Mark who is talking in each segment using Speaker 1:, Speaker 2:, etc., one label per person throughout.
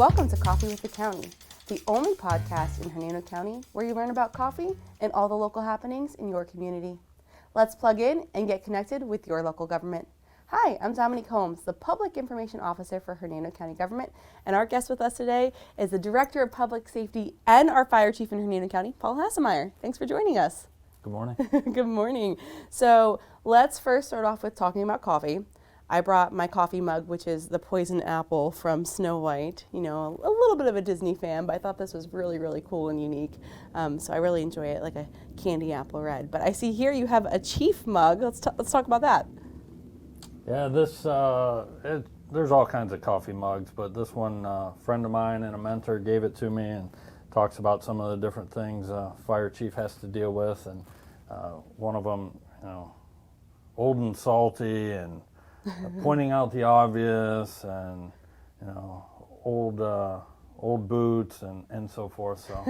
Speaker 1: Welcome to Coffee with the County, the only podcast in Hernando County where you learn about coffee and all the local happenings in your community. Let's plug in and get connected with your local government. Hi, I'm Dominique Holmes, the Public Information Officer for Hernando County Government, and our guest with us today is the Director of Public Safety and our Fire Chief in Hernando County, Paul Hasenmeier. Thanks for joining us.
Speaker 2: Good morning.
Speaker 1: Good morning. So let's first start off with talking about coffee. I brought my coffee mug, which is the poison apple from Snow White. You know, a little bit of a Disney fan, but I thought this was really, really cool and unique. So I really enjoy it, like a candy apple red. But I see here you have a Chief mug. Let's talk about that.
Speaker 2: Yeah, this there's all kinds of coffee mugs, but this one, a friend of mine and a mentor gave it to me and talks about some of the different things a fire chief has to deal with, and one of them, you know, old and salty, and pointing out the obvious, and you know, old boots, and so forth. So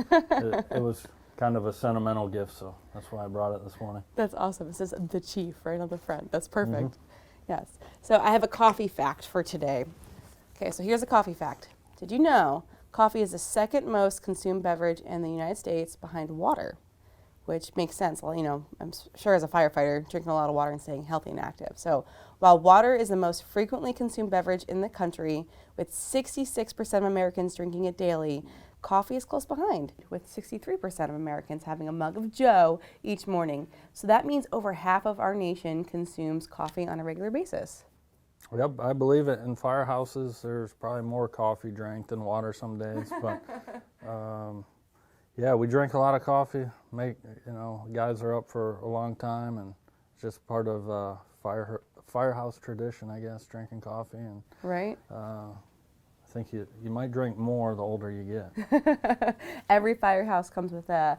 Speaker 2: it was kind of a sentimental gift, so that's why I brought it this morning.
Speaker 1: That's awesome. It says the Chief right on the front. That's perfect. Mm-hmm. Yes. So I have a coffee fact for today. Okay, so here's a coffee fact. Did you know coffee is the second most consumed beverage in the United States behind water? Which makes sense. Well, you know, I'm sure as a firefighter, drinking a lot of water and staying healthy and active. So while water is the most frequently consumed beverage in the country, with 66% of Americans drinking it daily, coffee is close behind, with 63% of Americans having a mug of Joe each morning. So that means over half of our nation consumes coffee on a regular basis.
Speaker 2: Yep, I believe it. In firehouses, there's probably more coffee drank than water some days, but yeah, we drink a lot of coffee. Guys are up for a long time, and it's just part of firehouse tradition, I guess, drinking coffee. And
Speaker 1: right.
Speaker 2: I think you might drink more the older you get.
Speaker 1: Every firehouse comes with a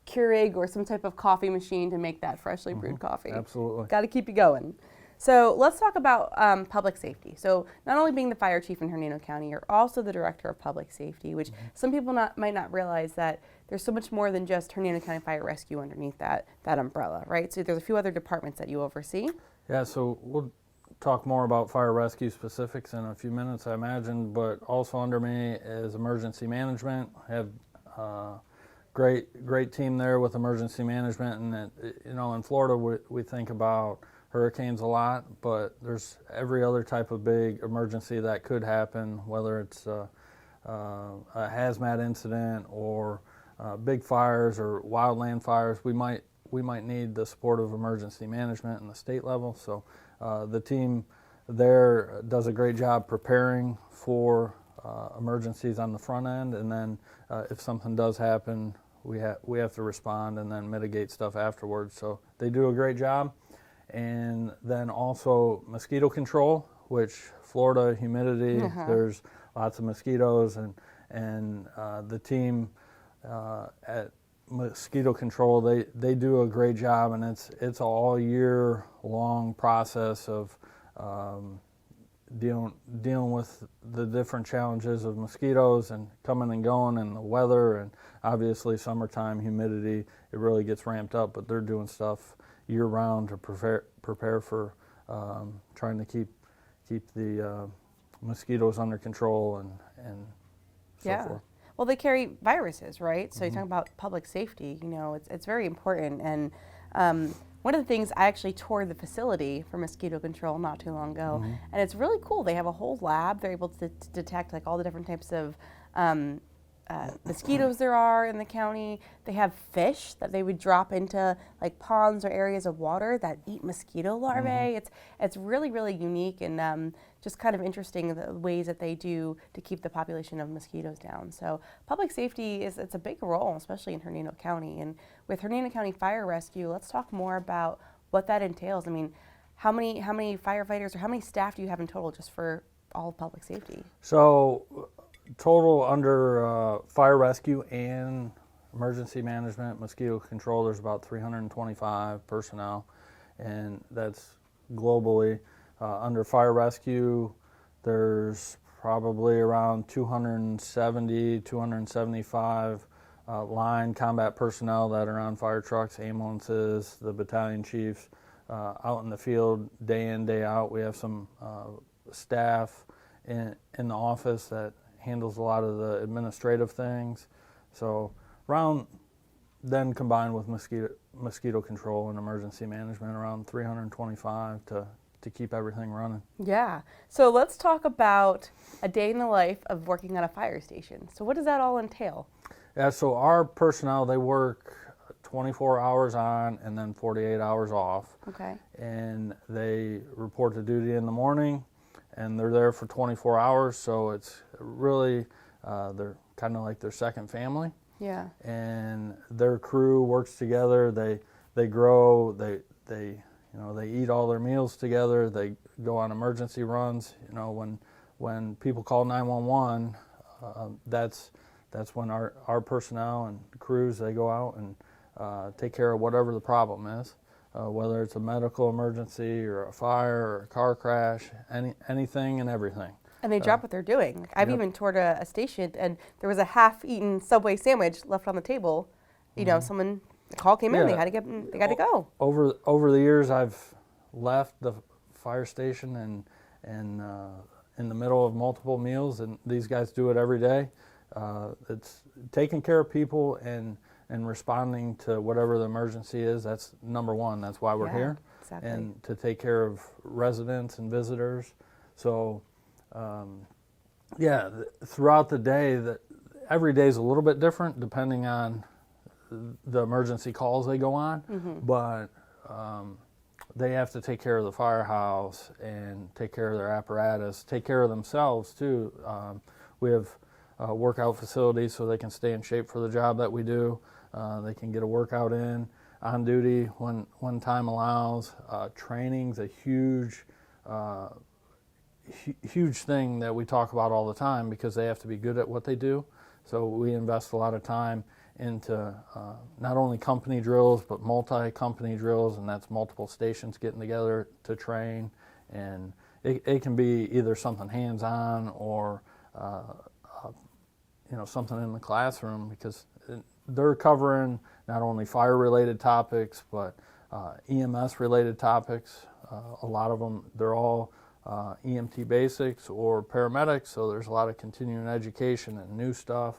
Speaker 1: Keurig or some type of coffee machine to make that freshly brewed coffee.
Speaker 2: Absolutely.
Speaker 1: Got to keep you going. So let's talk about public safety. So not only being the fire chief in Hernando County, you're also the director of public safety, which some people might not realize that there's so much more than just Hernando County Fire Rescue underneath that umbrella, right? So there's a few other departments that you oversee.
Speaker 2: Yeah, so we'll talk more about fire rescue specifics in a few minutes, I imagine, but also under me is emergency management. I have great team there with emergency management, and in Florida we think about hurricanes a lot, but there's every other type of big emergency that could happen, whether it's a hazmat incident or big fires or wildland fires. We might need the support of emergency management in the state level. So the team there does a great job preparing for emergencies on the front end, and then if something does happen, we have to respond and then mitigate stuff afterwards. So they do a great job. And then also mosquito control, which Florida humidity, there's lots of mosquitoes, and the team at mosquito control, they do a great job, and it's an all year long process of dealing with the different challenges of mosquitoes and coming and going, and the weather, and obviously summertime humidity, it really gets ramped up, but they're doing stuff year round to prepare for trying to keep the mosquitoes under control and so forth.
Speaker 1: Well, they carry viruses, right? So you're talking about public safety. You know, it's very important. And one of the things, I actually toured the facility for mosquito control not too long ago, and it's really cool. They have a whole lab. They're able to detect like all the different types of mosquitoes there are in the county. They have fish that they would drop into like ponds or areas of water that eat mosquito larvae. It's really, really unique, and just kind of interesting the ways that they do to keep the population of mosquitoes down. So public safety it's a big role, especially in Hernando County. And with Hernando County Fire Rescue, let's talk more about what that entails. I mean, how many firefighters or how many staff do you have in total just for all of public safety?
Speaker 2: So total under fire rescue and emergency management, mosquito control, there's about 325 personnel, and that's globally. Under fire rescue, there's probably around 270, 275 line combat personnel that are on fire trucks, ambulances, the battalion chiefs, out in the field day in, day out. We have some staff in the office that handles a lot of the administrative things. So around, then combined with mosquito control and emergency management, around 325 to keep everything running.
Speaker 1: Yeah. So let's talk about a day in the life of working at a fire station. So what does that all entail?
Speaker 2: Yeah, so our personnel, they work 24 hours on and then 48 hours off.
Speaker 1: Okay.
Speaker 2: And they report to duty in the morning, and they're there for 24 hours, so it's really, they're kind of like their second family.
Speaker 1: Yeah.
Speaker 2: And their crew works together, they grow, they eat all their meals together, they go on emergency runs. When people call 911, that's when our personnel and crews, they go out and take care of whatever the problem is, whether it's a medical emergency or a fire or a car crash, anything and everything.
Speaker 1: And they drop what they're doing. Like, I've
Speaker 2: Yep.
Speaker 1: even toured a station, and there was a half-eaten Subway sandwich left on the table. You know, the call came in. They had to go.
Speaker 2: Over the years, I've left the fire station and in the middle of multiple meals, and these guys do it every day. It's taking care of people and responding to whatever the emergency is. That's number one. That's why we're here.
Speaker 1: Exactly.
Speaker 2: And to take care of residents and visitors. So, throughout the day, every day is a little bit different depending on the emergency calls they go on. But they have to take care of the firehouse and take care of their apparatus, take care of themselves too. We have workout facilities so they can stay in shape for the job that we do. They can get a workout in on duty when time allows. Training's a huge thing that we talk about all the time because they have to be good at what they do. So we invest a lot of time into not only company drills but multi-company drills, and that's multiple stations getting together to train. And it can be either something hands-on or something in the classroom, because they're covering not only fire-related topics but EMS-related topics. A lot of them, they're all EMT basics or paramedics, so there's a lot of continuing education and new stuff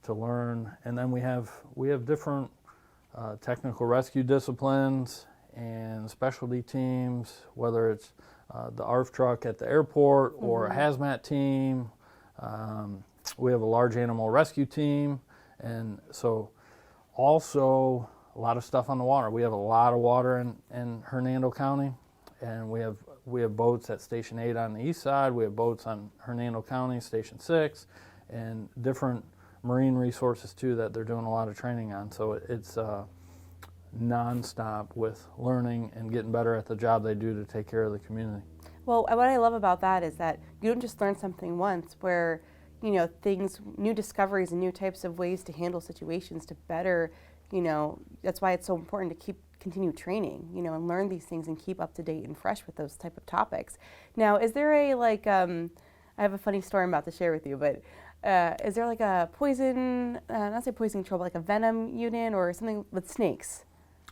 Speaker 2: to learn. And then we have different technical rescue disciplines and specialty teams, whether it's the ARF truck at the airport or a hazmat team. We have a large animal rescue team, and so also a lot of stuff on the water. We have a lot of water in Hernando County, and we have boats at Station 8 on the east side. We have boats on Hernando County, Station 6, and different marine resources too that they're doing a lot of training on. So it's nonstop with learning and getting better at the job they do to take care of the community.
Speaker 1: Well, what I love about that is that you don't just learn something once, where new discoveries and new types of ways to handle situations to better, that's why it's so important to continue training, and learn these things and keep up to date and fresh with those type of topics. Now, is there I have a funny story I'm about to share with you, but is there like a poison, not say poison control, but like a venom unit or something with snakes?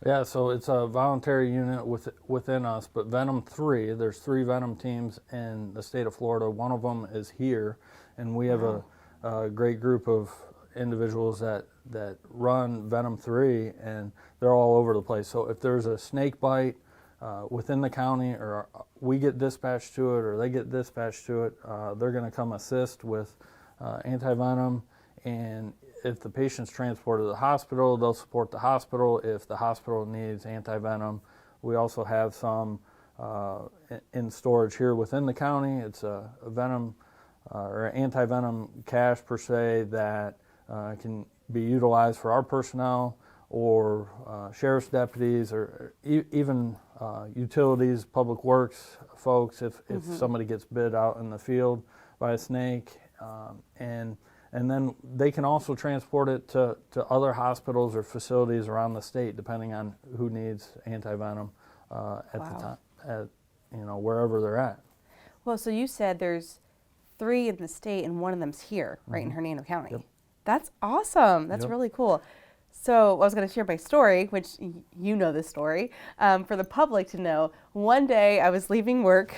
Speaker 2: Yeah, so it's a voluntary unit within us, but Venom 3, there's 3 Venom teams in the state of Florida. One of them is here, and we have a great group of individuals that run Venom 3, and they're all over the place. So if there's a snake bite within the county, or we get dispatched to it or they get dispatched to it, they're going to come assist with anti-venom. And if the patient's transported to the hospital, they'll support the hospital. If the hospital needs anti-venom, we also have some in storage here within the county. It's a venom or anti-venom cache per se that can be utilized for our personnel or sheriff's deputies, or even utilities, public works folks if somebody gets bit out in the field by a snake. And then they can also transport it to other hospitals or facilities around the state, depending on who needs anti-venom at the time, wherever they're at.
Speaker 1: Well, so you said there's 3 in the state and one of them's here, right in Hernando County.
Speaker 2: Yep.
Speaker 1: That's awesome. That's really cool. So I was going to share my story, which you know this story, for the public to know. One day I was leaving work,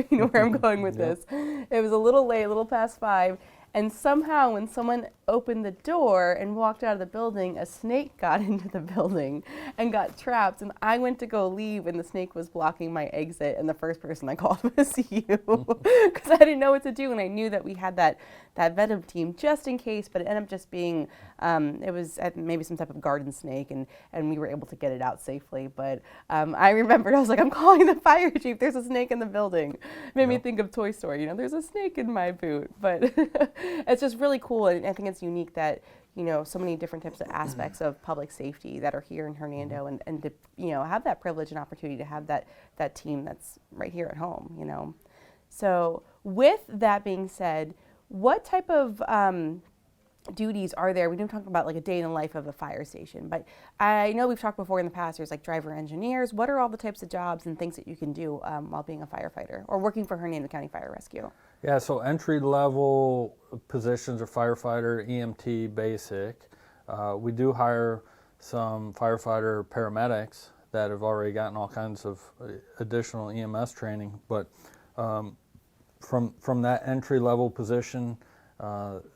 Speaker 1: you know where I'm going with this. It was a little late, a little past 5, And somehow when someone opened the door and walked out of the building, a snake got into the building and got trapped. And I went to go leave and the snake was blocking my exit. And the first person I called was you because I didn't know what to do. And I knew that we had that venom team just in case, but it ended up just being, it was maybe some type of garden snake and we were able to get it out safely. But I remembered, I was like, I'm calling the fire chief. There's a snake in the building. It made me think of Toy Story, you know, there's a snake in my boot. But it's just really cool, and I think it's unique that, you know, so many different types of aspects of public safety that are here in Hernando, and to, you know, have that privilege and opportunity to have that team that's right here at home, you know. So with that being said, what type of duties are there? We didn't talk about like a day in the life of a fire station, but I know we've talked before in the past, there's like driver engineers. What are all the types of jobs and things that you can do while being a firefighter or working for Hernando County Fire Rescue?
Speaker 2: Yeah, so entry-level positions are firefighter, EMT, basic. We do hire some firefighter paramedics that have already gotten all kinds of additional EMS training, but from that entry-level position,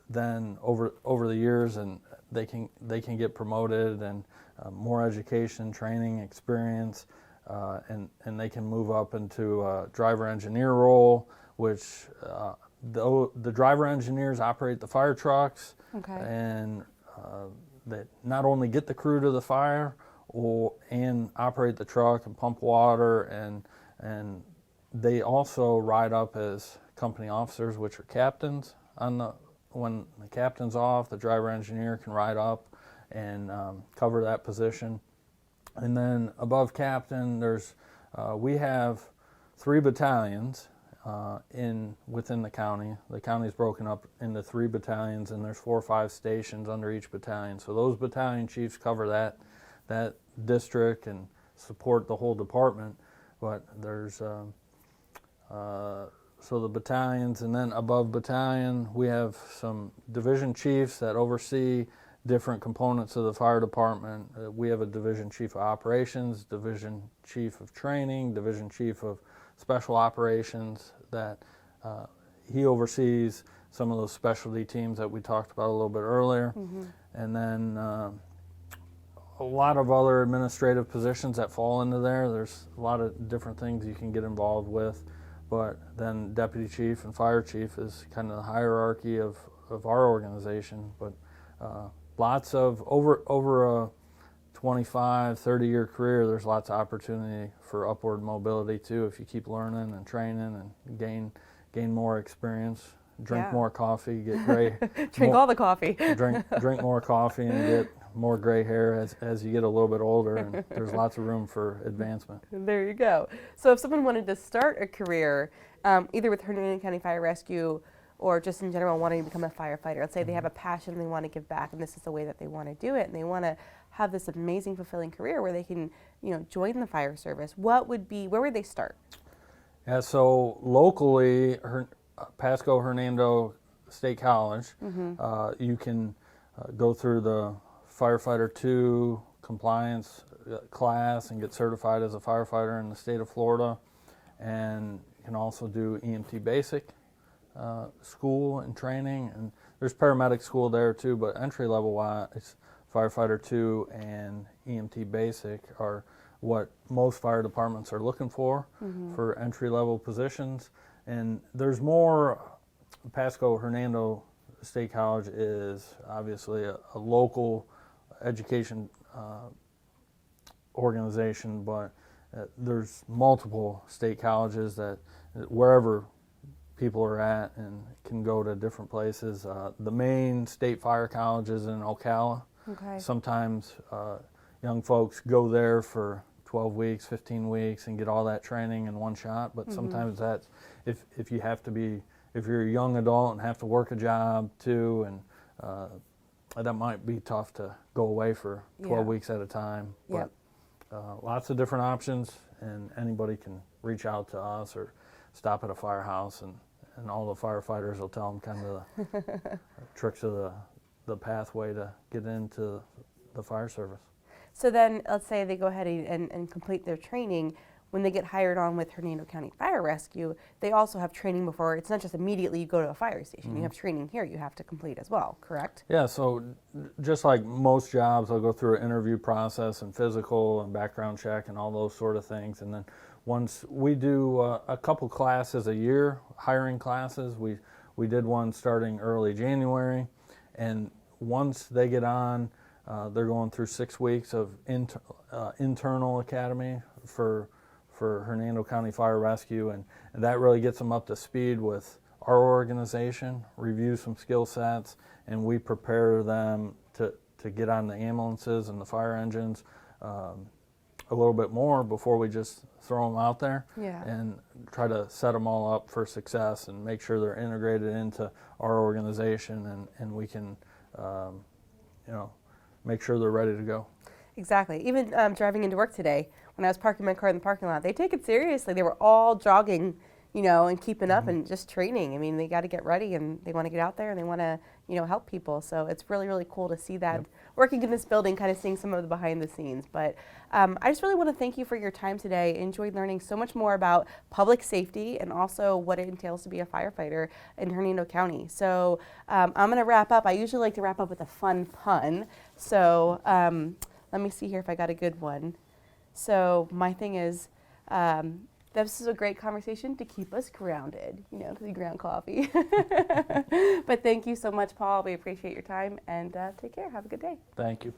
Speaker 2: then over the years, and they can get promoted and more education, training, experience, and they can move up into a driver engineer role, which the driver engineers operate the fire trucks, and that not only get the crew to the fire and operate the truck and pump water, and they also ride up as company officers, which are captains. When the captain's off, the driver engineer can ride up and cover that position. And then above captain, we have 3 battalions within the county. The county is broken up into 3 battalions, and there's 4 or 5 stations under each battalion. So those battalion chiefs cover that district and support the whole department. But there's so the battalions, and then above battalion, we have some division chiefs that oversee different components of the fire department. We have a division chief of operations, division chief of training, division chief of special operations that he oversees some of those specialty teams that we talked about a little bit earlier. And then a lot of other administrative positions that fall into there. There's a lot of different things you can get involved with. But then deputy chief and fire chief is kind of the hierarchy of our organization. But lots of, over a 25, 30-year career, there's lots of opportunity for upward mobility too if you keep learning and training and gain more experience, drink more coffee, get gray.
Speaker 1: Drink all the coffee.
Speaker 2: drink more coffee and get more gray hair as you get a little bit older, and there's lots of room for advancement.
Speaker 1: There you go. So if someone wanted to start a career, either with Hernando County Fire Rescue or just in general wanting to become a firefighter, let's say they have a passion and they want to give back, and this is the way that they want to do it, and they want to have this amazing, fulfilling career where they can, you know, join the fire service, where would they start? Yeah,
Speaker 2: so locally, Pasco Hernando State College, you can go through the Firefighter 2 compliance class and get certified as a firefighter in the state of Florida, and you can also do EMT basic school and training, and there's paramedic school there too, but entry level wise, Firefighter 2 and EMT basic are what most fire departments are looking for entry level positions. And there's more. Pasco Hernando State College is obviously a local education organization, but there's multiple state colleges that wherever people are at and can go to different places. The main state fire college is in Ocala. Sometimes young folks go there for 12 weeks, 15 weeks and get all that training in one shot, but sometimes that's if you're a young adult and have to work a job too, and that might be tough to go away for 12 weeks at a time. But lots of different options, and anybody can reach out to us or stop at a firehouse, and all the firefighters will tell them kind of the tricks of the pathway to get into the fire service.
Speaker 1: So then let's say they go ahead and complete their training. when they get hired on with Hernando County Fire Rescue, they also have training before. It's not just immediately you go to a fire station. You have training here you have to complete as well, correct?
Speaker 2: Yeah, so just like most jobs, they'll go through an interview process and physical and background check and all those sort of things. And then once we do a couple classes a year, hiring classes, we did one starting early January. And once they get on, they're going through 6 weeks of internal academy for Hernando County Fire Rescue, and that really gets them up to speed with our organization, review some skill sets, and we prepare them to get on the ambulances and the fire engines a little bit more before we just throw them out there, and try to set them all up for success and make sure they're integrated into our organization, and we can make sure they're ready to go.
Speaker 1: Exactly. Even driving into work today, when I was parking my car in the parking lot, they take it seriously. They were all jogging, and keeping up and just training. I mean, they got to get ready and they want to get out there and they want to, help people. So it's really, really cool to see that working in this building, kind of seeing some of the behind the scenes. But I just really want to thank you for your time today. I enjoyed learning so much more about public safety and also what it entails to be a firefighter in Hernando County. So I'm going to wrap up. I usually like to wrap up with a fun pun. So let me see here if I got a good one. So my thing is, this is a great conversation to keep us grounded, because we ground coffee. But thank you so much, Paul. We appreciate your time, and take care. Have a good day.
Speaker 2: Thank you.